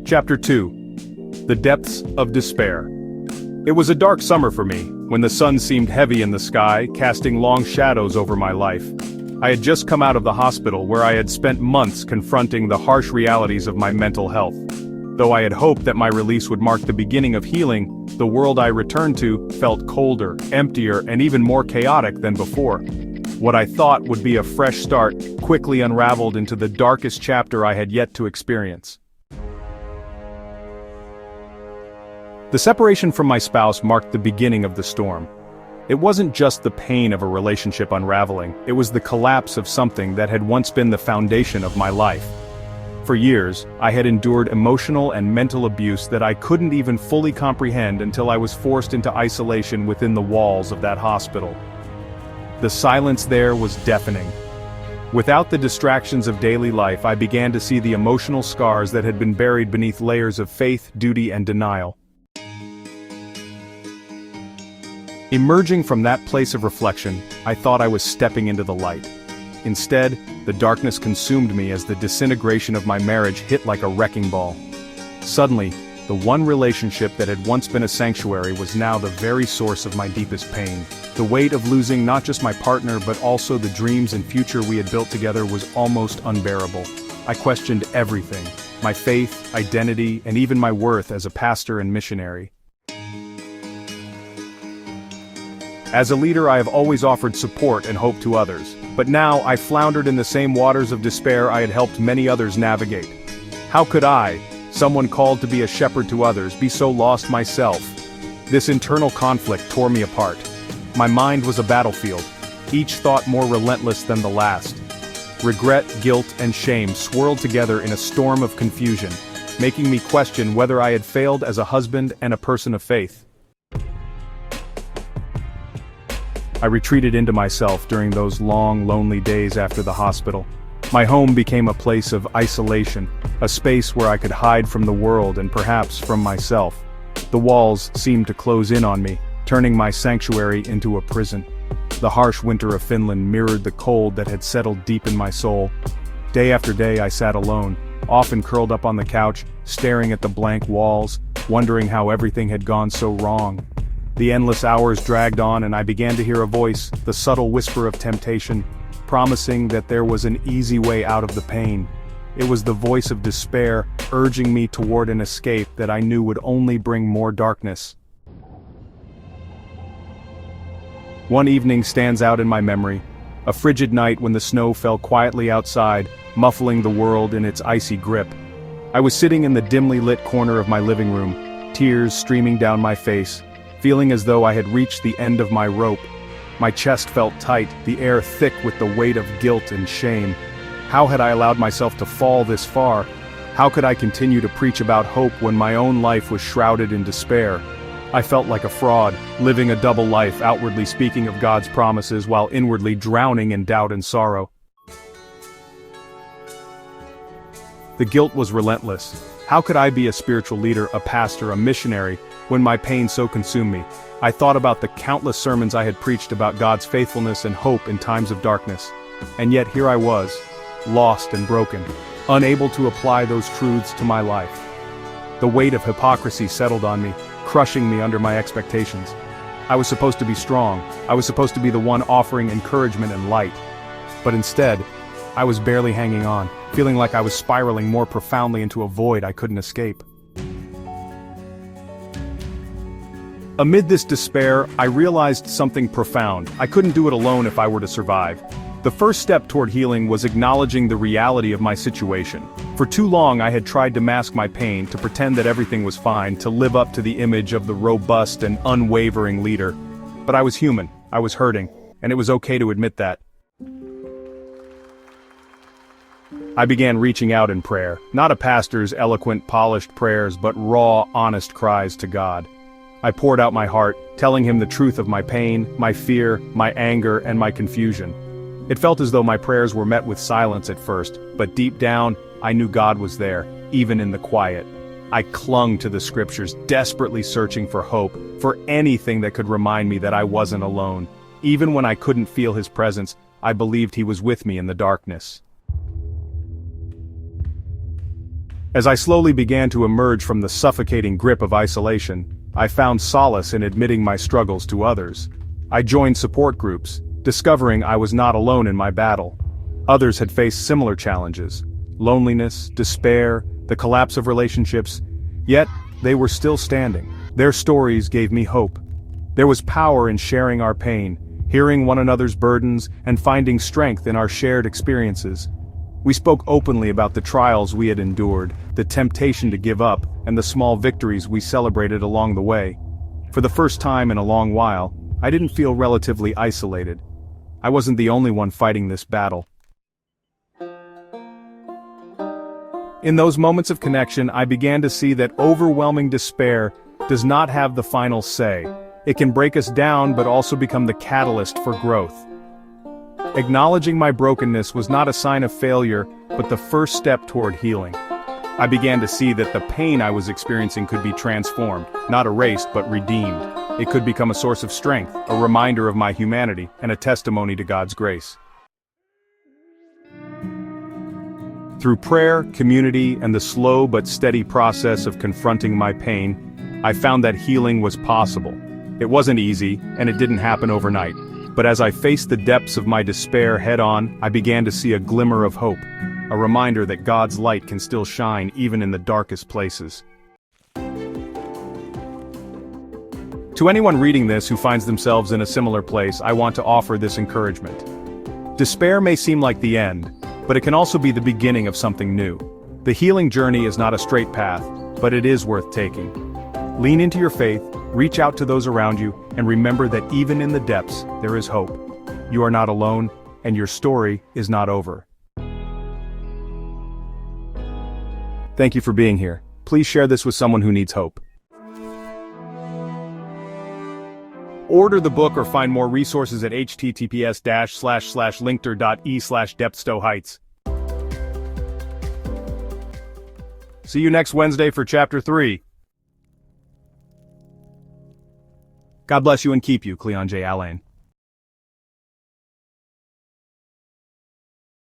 Chapter 2. The Depths of Despair. It was a dark summer for me, when the sun seemed heavy in the sky, casting long shadows over my life. I had just come out of the hospital where I had spent months confronting the harsh realities of my mental health. Though I had hoped that my release would mark the beginning of healing, the world I returned to felt colder, emptier, and even more chaotic than before. What I thought would be a fresh start quickly unraveled into the darkest chapter I had yet to experience. The separation from my spouse marked the beginning of the storm. It wasn't just the pain of a relationship unraveling, it was the collapse of something that had once been the foundation of my life. For years, I had endured emotional and mental abuse that I couldn't even fully comprehend until I was forced into isolation within the walls of that hospital. The silence there was deafening. Without the distractions of daily life, I began to see the emotional scars that had been buried beneath layers of faith, duty, and denial. Emerging from that place of reflection, I thought I was stepping into the light. Instead, the darkness consumed me as the disintegration of my marriage hit like a wrecking ball. Suddenly, the one relationship that had once been a sanctuary was now the very source of my deepest pain. The weight of losing not just my partner but also the dreams and future we had built together was almost unbearable. I questioned everything: my faith, identity, and even my worth as a pastor and missionary. As a leader, I have always offered support and hope to others, but now I floundered in the same waters of despair I had helped many others navigate. How could I, someone called to be a shepherd to others, be so lost myself? This internal conflict tore me apart. My mind was a battlefield, each thought more relentless than the last. Regret, guilt, and shame swirled together in a storm of confusion, making me question whether I had failed as a husband and a person of faith. I retreated into myself during those long, lonely days after the hospital. My home became a place of isolation, a space where I could hide from the world and perhaps from myself. The walls seemed to close in on me, turning my sanctuary into a prison. The harsh winter of Finland mirrored the cold that had settled deep in my soul. Day after day I sat alone, often curled up on the couch, staring at the blank walls, wondering how everything had gone so wrong. The endless hours dragged on and I began to hear a voice, the subtle whisper of temptation, promising that there was an easy way out of the pain. It was the voice of despair, urging me toward an escape that I knew would only bring more darkness. One evening stands out in my memory, a frigid night when the snow fell quietly outside, muffling the world in its icy grip. I was sitting in the dimly lit corner of my living room, tears streaming down my face, feeling as though I had reached the end of my rope. My chest felt tight, the air thick with the weight of guilt and shame. How had I allowed myself to fall this far? How could I continue to preach about hope when my own life was shrouded in despair? I felt like a fraud, living a double life, outwardly speaking of God's promises while inwardly drowning in doubt and sorrow. The guilt was relentless. How could I be a spiritual leader, a pastor, a missionary, when my pain so consumed me? I thought about the countless sermons I had preached about God's faithfulness and hope in times of darkness. And yet here I was, lost and broken, unable to apply those truths to my life. The weight of hypocrisy settled on me, crushing me under my expectations. I was supposed to be strong. I was supposed to be the one offering encouragement and light. But instead, I was barely hanging on, feeling like I was spiraling more profoundly into a void I couldn't escape. Amid this despair, I realized something profound. I couldn't do it alone if I were to survive. The first step toward healing was acknowledging the reality of my situation. For too long I had tried to mask my pain, to pretend that everything was fine, to live up to the image of the robust and unwavering leader. But I was human, I was hurting, and it was okay to admit that. I began reaching out in prayer, not a pastor's eloquent, polished prayers, but raw, honest cries to God. I poured out my heart, telling him the truth of my pain, my fear, my anger, and my confusion. It felt as though my prayers were met with silence at first, but deep down, I knew God was there, even in the quiet. I clung to the scriptures, desperately searching for hope, for anything that could remind me that I wasn't alone. Even when I couldn't feel his presence, I believed he was with me in the darkness. As I slowly began to emerge from the suffocating grip of isolation, I found solace in admitting my struggles to others. I joined support groups, discovering I was not alone in my battle. Others had faced similar challenges: loneliness, despair, the collapse of relationships, yet they were still standing. Their stories gave me hope. There was power in sharing our pain, hearing one another's burdens, and finding strength in our shared experiences. We spoke openly about the trials we had endured, the temptation to give up, and the small victories we celebrated along the way. For the first time in a long while, I didn't feel relatively isolated. I wasn't the only one fighting this battle. In those moments of connection, I began to see that overwhelming despair does not have the final say. It can break us down but also become the catalyst for growth. Acknowledging my brokenness was not a sign of failure, but the first step toward healing. I began to see that the pain I was experiencing could be transformed, not erased but redeemed. It could become a source of strength, a reminder of my humanity, and a testimony to God's grace. Through prayer, community, and the slow but steady process of confronting my pain, I found that healing was possible. It wasn't easy, and it didn't happen overnight. But as I faced the depths of my despair head-on, I began to see a glimmer of hope, a reminder that God's light can still shine even in the darkest places. To anyone reading this who finds themselves in a similar place, I want to offer this encouragement. Despair may seem like the end, but it can also be the beginning of something new. The healing journey is not a straight path, but it is worth taking. Lean into your faith, reach out to those around you, and remember that even in the depths, there is hope. You are not alone, and your story is not over. Thank you for being here. Please share this with someone who needs hope. Order the book or find more resources at https://linkter.e/depthstowheights. See you next Wednesday for Chapter 3. God bless you and keep you, Cleon J. Allain.